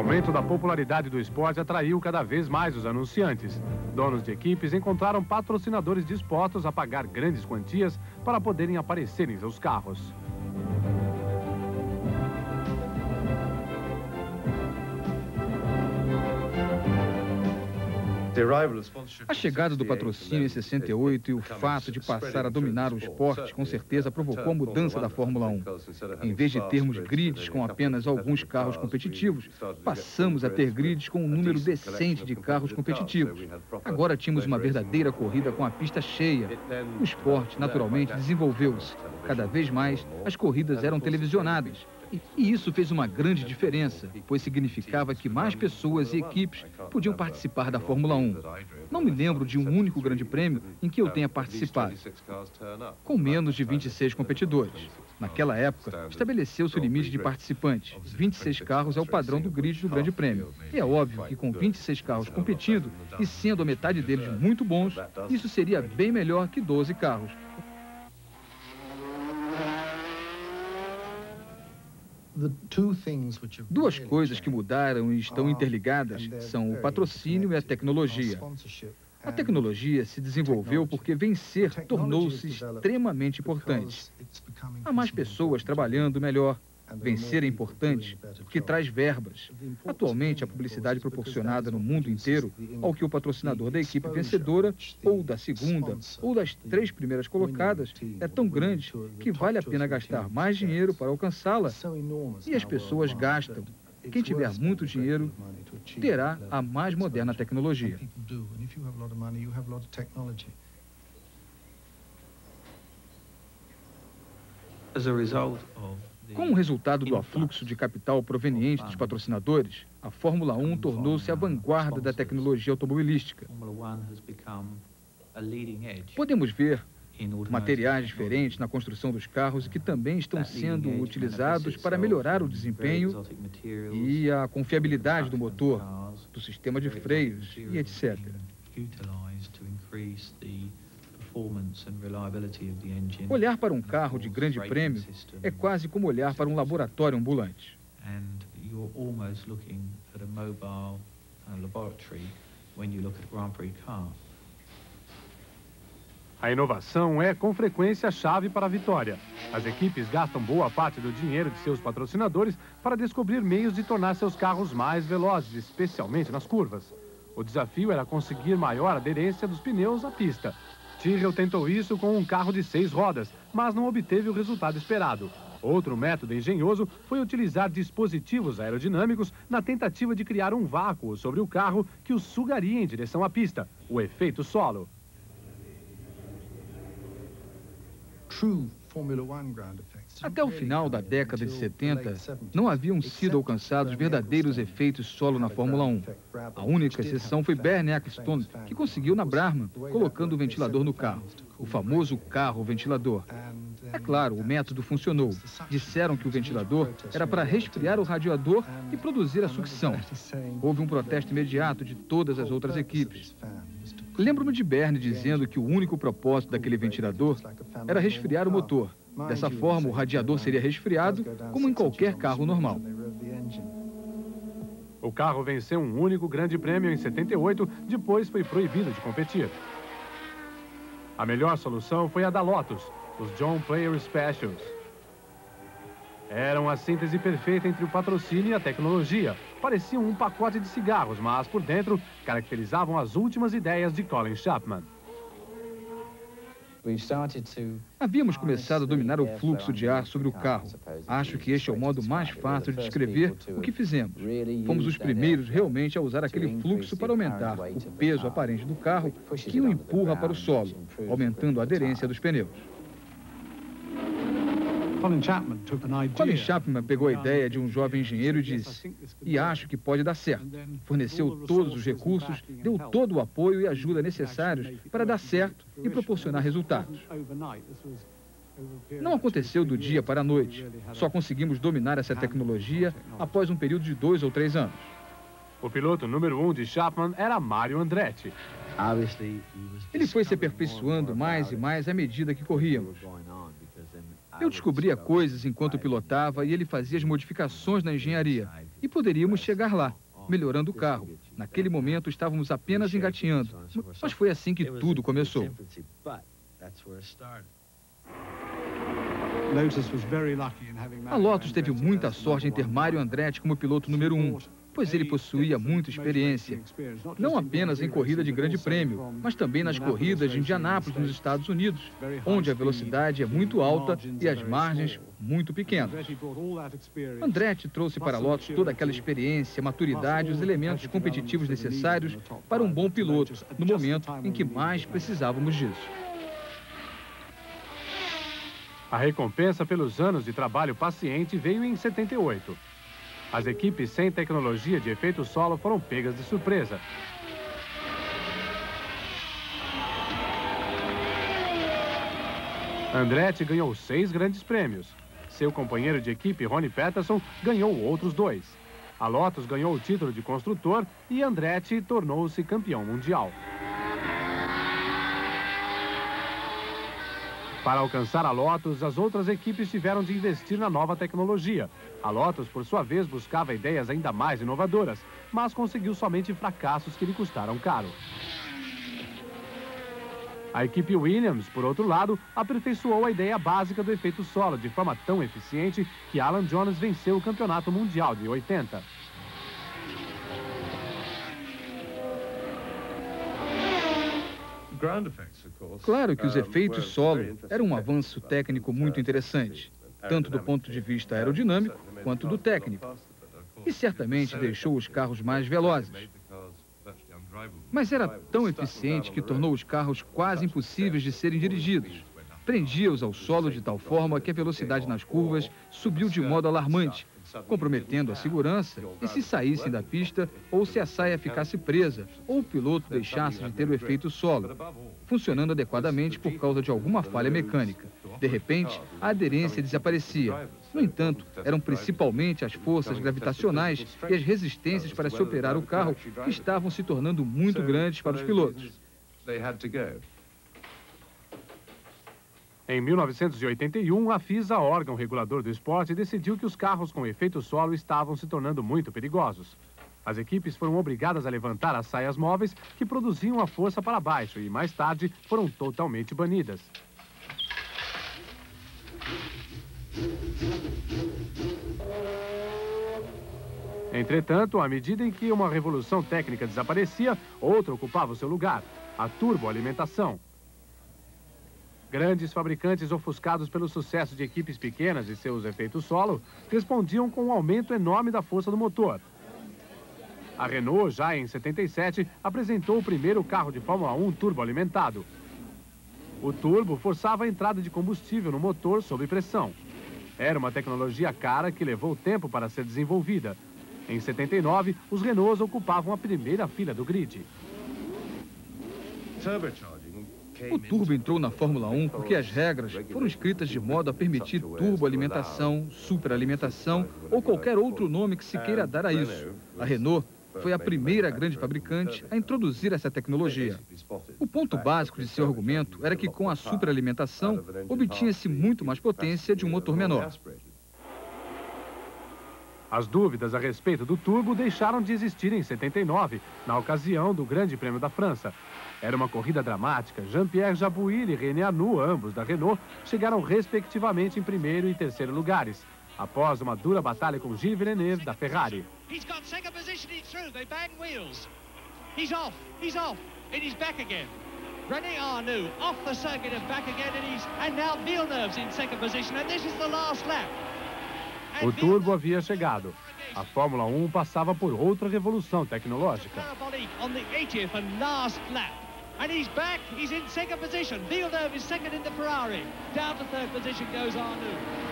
aumento da popularidade do esporte atraiu cada vez mais os anunciantes. Donos de equipes encontraram patrocinadores dispostos a pagar grandes quantias para poderem aparecer em seus carros. A chegada do patrocínio em 68 e o fato de passar a dominar o esporte com certeza provocou a mudança da Fórmula 1. Em vez de termos grids com apenas alguns carros competitivos, passamos a ter grids com um número decente de carros competitivos. Agora tínhamos uma verdadeira corrida com a pista cheia. O esporte, naturalmente, desenvolveu-se. Cada vez mais, as corridas eram televisionadas. E isso fez uma grande diferença, pois significava que mais pessoas e equipes podiam participar da Fórmula 1. Não me lembro de um único grande prêmio em que eu tenha participado, com menos de 26 competidores. Naquela época, estabeleceu-se o limite de participantes. 26 carros é o padrão do grid do grande prêmio. E é óbvio que com 26 carros competindo, e sendo a metade deles muito bons, isso seria bem melhor que 12 carros. Duas coisas que mudaram e estão interligadas são o patrocínio e a tecnologia. A tecnologia se desenvolveu porque vencer tornou-se extremamente importante. Há mais pessoas trabalhando melhor. Vencer é importante porque traz verbas. Atualmente, a publicidade proporcionada no mundo inteiro ao que o patrocinador da equipe vencedora, ou da segunda, ou das 3 primeiras colocadas, é tão grande que vale a pena gastar mais dinheiro para alcançá-la. E as pessoas gastam. Quem tiver muito dinheiro terá a mais moderna tecnologia. Como resultado do afluxo de capital proveniente dos patrocinadores, a Fórmula 1 tornou-se a vanguarda da tecnologia automobilística. Podemos ver materiais diferentes na construção dos carros que também estão sendo utilizados para melhorar o desempenho e a confiabilidade do motor, do sistema de freios e etc. Olhar para um carro de grande prêmio é quase como olhar para um laboratório ambulante. A inovação é, com frequência, a chave para a vitória. As equipes gastam boa parte do dinheiro de seus patrocinadores para descobrir meios de tornar seus carros mais velozes, especialmente nas curvas. O desafio era conseguir maior aderência dos pneus à pista. Tyrrell tentou isso com um carro de 6 rodas, mas não obteve o resultado esperado. Outro método engenhoso foi utilizar dispositivos aerodinâmicos na tentativa de criar um vácuo sobre o carro que o sugaria em direção à pista, o efeito solo. Até o final da década de 70, não haviam sido alcançados verdadeiros efeitos solo na Fórmula 1. A única exceção foi Bernie Ecclestone, que conseguiu na Brabham, colocando o ventilador no carro, o famoso carro ventilador. É claro, o método funcionou. Disseram que o ventilador era para resfriar o radiador e produzir a sucção. Houve um protesto imediato de todas as outras equipes. Lembro-me de Bernie dizendo que o único propósito daquele ventilador era resfriar o motor. Dessa forma, o radiador seria resfriado, como em qualquer carro normal. O carro venceu um único grande prêmio em 78, depois foi proibido de competir. A melhor solução foi a da Lotus, os John Player Specials. Eram a síntese perfeita entre o patrocínio e a tecnologia. Pareciam um pacote de cigarros, mas por dentro caracterizavam as últimas ideias de Colin Chapman. Havíamos começado a dominar o fluxo de ar sobre o carro. Acho que este é o modo mais fácil de descrever o que fizemos. Fomos os primeiros realmente a usar aquele fluxo para aumentar o peso aparente do carro que o empurra para o solo, aumentando a aderência dos pneus. Colin Chapman pegou a ideia de um jovem engenheiro e disse: "E acho que pode dar certo." Forneceu todos os recursos, deu todo o apoio e ajuda necessários para dar certo e proporcionar resultados. Não aconteceu do dia para a noite. Só conseguimos dominar essa tecnologia após um período de 2 ou 3 anos. O piloto número 1 de Chapman era Mario Andretti. Ele foi se aperfeiçoando mais e mais à medida que corríamos. Eu descobria coisas enquanto pilotava e ele fazia as modificações na engenharia. E poderíamos chegar lá, melhorando o carro. Naquele momento estávamos apenas engatinhando, mas foi assim que tudo começou. A Lotus teve muita sorte em ter Mario Andretti como piloto número 1, pois ele possuía muita experiência, não apenas em corrida de grande prêmio, mas também nas corridas de Indianápolis, nos Estados Unidos, onde a velocidade é muito alta e as margens muito pequenas. Andretti trouxe para a Lotus toda aquela experiência, maturidade e os elementos competitivos necessários para um bom piloto, no momento em que mais precisávamos disso. A recompensa pelos anos de trabalho paciente veio em 78. As equipes sem tecnologia de efeito solo foram pegas de surpresa. Andretti ganhou 6 grandes prêmios. Seu companheiro de equipe, Ronnie Peterson, ganhou outros 2. A Lotus ganhou o título de construtor e Andretti tornou-se campeão mundial. Para alcançar a Lotus, as outras equipes tiveram de investir na nova tecnologia. A Lotus, por sua vez, buscava ideias ainda mais inovadoras, mas conseguiu somente fracassos que lhe custaram caro. A equipe Williams, por outro lado, aperfeiçoou a ideia básica do efeito solo de forma tão eficiente que Alan Jones venceu o Campeonato Mundial de 80. Claro que os efeitos solo eram um avanço técnico muito interessante, tanto do ponto de vista aerodinâmico quanto do técnico, e certamente deixou os carros mais velozes. Mas era tão eficiente que tornou os carros quase impossíveis de serem dirigidos. Prendia-os ao solo de tal forma que a velocidade nas curvas subiu de modo alarmante, comprometendo a segurança e se saíssem da pista ou se a saia ficasse presa ou o piloto deixasse de ter o efeito solo, funcionando adequadamente por causa de alguma falha mecânica. De repente, a aderência desaparecia. No entanto, eram principalmente as forças gravitacionais e as resistências para se operar o carro que estavam se tornando muito grandes para os pilotos. Em 1981, a FISA, órgão regulador do esporte, decidiu que os carros com efeito solo estavam se tornando muito perigosos. As equipes foram obrigadas a levantar as saias móveis que produziam a força para baixo e, mais tarde, foram totalmente banidas. Entretanto, à medida em que uma revolução técnica desaparecia, outra ocupava o seu lugar: a turboalimentação. Grandes fabricantes, ofuscados pelo sucesso de equipes pequenas e seus efeitos solo, respondiam com um aumento enorme da força do motor. A Renault, já em 77, apresentou o primeiro carro de Fórmula 1 turboalimentado. O turbo forçava a entrada de combustível no motor sob pressão. Era uma tecnologia cara que levou tempo para ser desenvolvida. Em 79, os Renaults ocupavam a primeira fila do grid. O turbo entrou na Fórmula 1 porque as regras foram escritas de modo a permitir turboalimentação, superalimentação ou qualquer outro nome que se queira dar a isso. A Renault foi a primeira grande fabricante a introduzir essa tecnologia. O ponto básico de seu argumento era que com a superalimentação obtinha-se muito mais potência de um motor menor. As dúvidas a respeito do turbo deixaram de existir em 79, na ocasião do Grande Prêmio da França. Era uma corrida dramática. Jean-Pierre Jabouille e René Arnoux, ambos da Renault, chegaram respectivamente em primeiro e terceiro lugares, após uma dura batalha com Gilles Villeneuve, da Ferrari. René Arnoux off the circuit and back again, and now Villeneuve's in second position, and this is the last lap. O turbo havia chegado. A Fórmula 1 passava por outra revolução tecnológica. And he's back, he's in second position. Villeneuve is second in the Ferrari. Down to third position goes Arnoux.